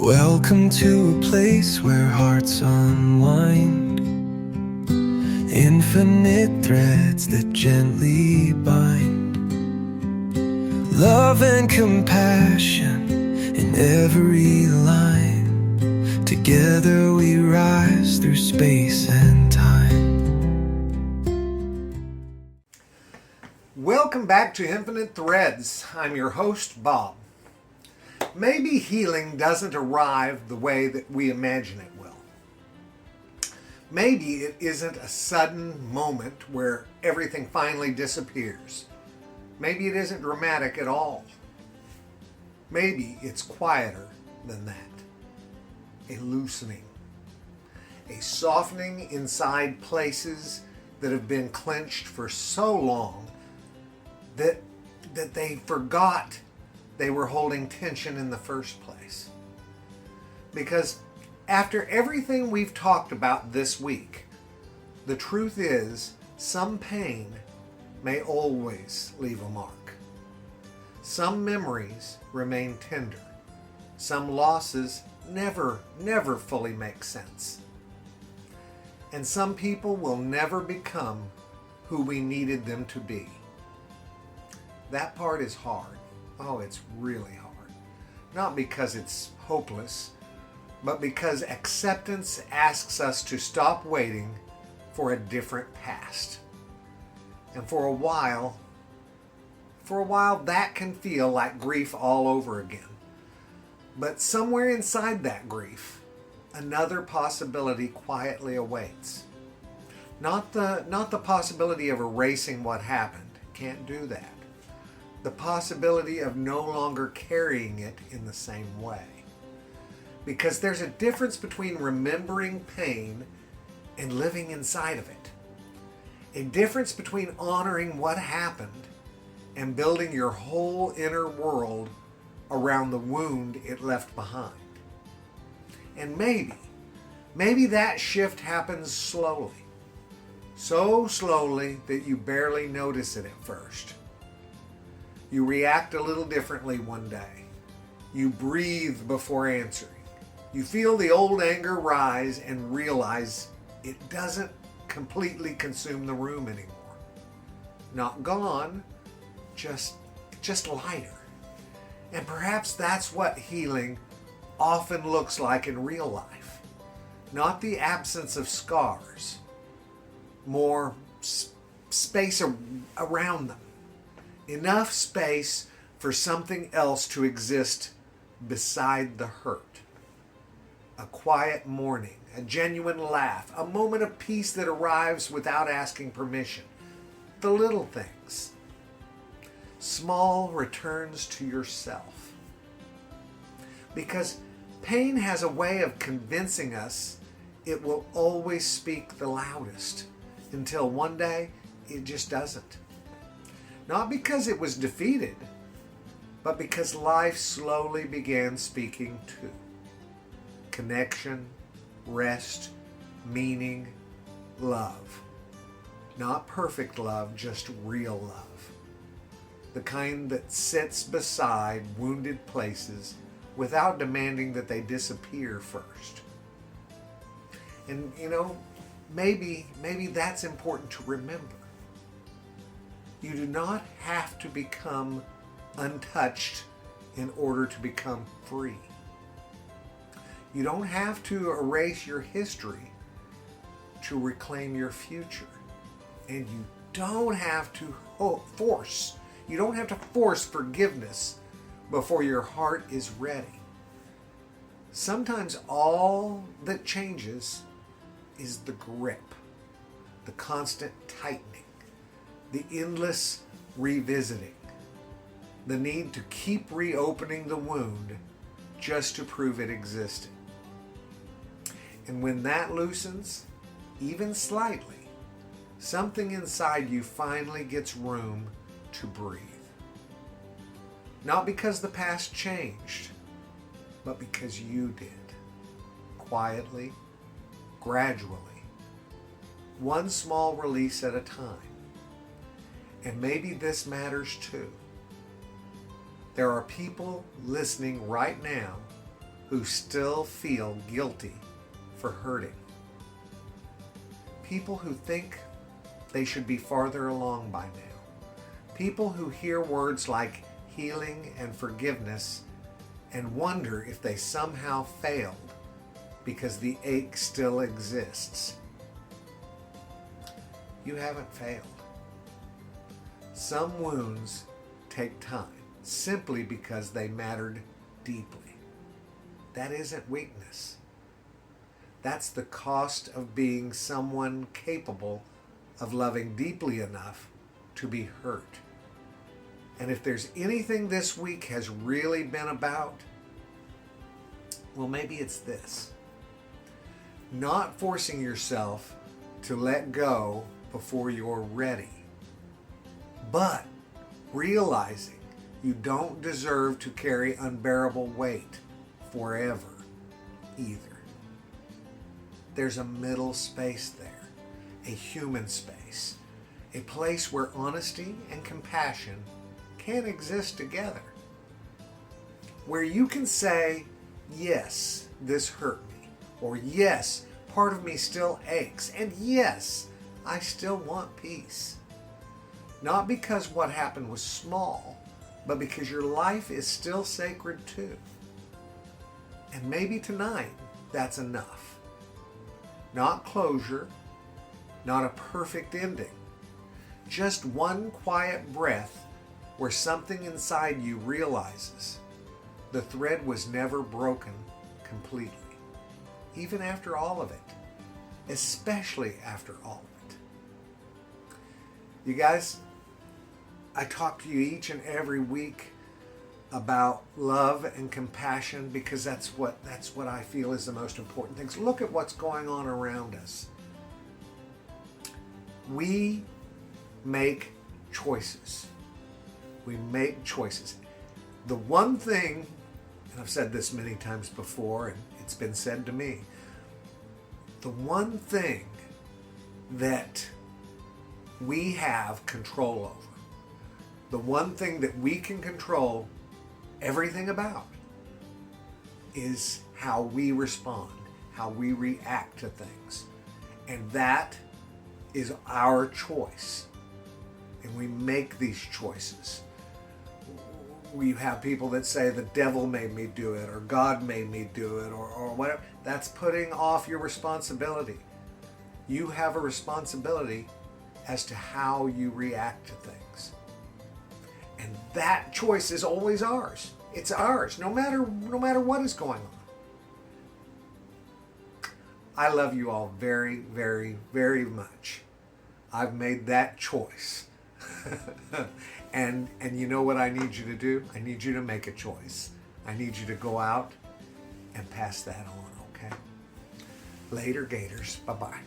Welcome to a place where hearts unwind, infinite threads that gently bind, love and compassion in every line. Together we rise through space and time. Welcome back to Infinite Threads. I'm your host, Bob. Maybe healing doesn't arrive the way that we imagine it will. Maybe it isn't a sudden moment where everything finally disappears. Maybe it isn't dramatic at all. Maybe it's quieter than that. A loosening. A softening inside places that have been clenched for so long that they forgot they were holding tension in the first place. Because after everything we've talked about this week, the truth is some pain may always leave a mark. Some memories remain tender. Some losses never fully make sense. And some people will never become who we needed them to be. That part is hard. Oh, it's really hard. Not because it's hopeless, but because acceptance asks us to stop waiting for a different past. And for a while that can feel like grief all over again. But somewhere inside that grief, another possibility quietly awaits. Not the possibility of erasing what happened. Can't do that. The possibility of no longer carrying it in the same way. Because there's a difference between remembering pain and living inside of it. A difference between honoring what happened and building your whole inner world around the wound it left behind. And maybe that shift happens slowly. So slowly that you barely notice it at first. You react a little differently one day. You breathe before answering. You feel the old anger rise and realize it doesn't completely consume the room anymore. Not gone, just lighter. And perhaps that's what healing often looks like in real life. Not the absence of scars, more space around them. Enough space for something else to exist beside the hurt. A quiet morning, a genuine laugh, a moment of peace that arrives without asking permission. The little things. Small returns to yourself. Because pain has a way of convincing us it will always speak the loudest until one day it just doesn't. Not because it was defeated, but because life slowly began speaking too. Connection, rest, meaning, love. Not perfect love, just real love. The kind that sits beside wounded places without demanding that they disappear first. And maybe that's important to remember. You do not have to become untouched in order to become free. You don't have to erase your history to reclaim your future. And you don't have to force forgiveness before your heart is ready. Sometimes all that changes is the grip, the constant tightening, the endless revisiting, the need to keep reopening the wound just to prove it existed. And when that loosens, even slightly, something inside you finally gets room to breathe. Not because the past changed, but because you did. Quietly, gradually, one small release at a time. And maybe this matters too. There are people listening right now who still feel guilty for hurting. People who think they should be farther along by now. People who hear words like healing and forgiveness and wonder if they somehow failed because the ache still exists. You haven't failed. Some wounds take time simply because they mattered deeply. That isn't weakness. That's the cost of being someone capable of loving deeply enough to be hurt. And if there's anything this week has really been about, well, maybe it's this. Not forcing yourself to let go before you're ready, but realizing you don't deserve to carry unbearable weight forever either. There's a middle space there, a human space, a place where honesty and compassion can exist together, where you can say, yes, this hurt me, or yes, part of me still aches, and yes, I still want peace. Not because what happened was small, but because your life is still sacred too. And maybe tonight, that's enough. Not closure, not a perfect ending. Just one quiet breath where something inside you realizes the thread was never broken completely, even after all of it, especially after all of it. You guys, I talk to you each and every week about love and compassion because that's what I feel is the most important things. Look at what's going on around us. We make choices. We make choices. The one thing, and I've said this many times before, and it's been said to me, the one thing that we have control over, the one thing that we can control everything about, is how we respond, how we react to things. And that is our choice. And we make these choices. We have people that say the devil made me do it, or God made me do it, or whatever. That's putting off your responsibility. You have a responsibility as to how you react to things. And that choice is always ours. It's ours, no matter what is going on. I love you all very, very, very much. I've made that choice. and you know what I need you to do? I need you to make a choice. I need you to go out and pass that on, okay? Later, Gators. Bye-bye.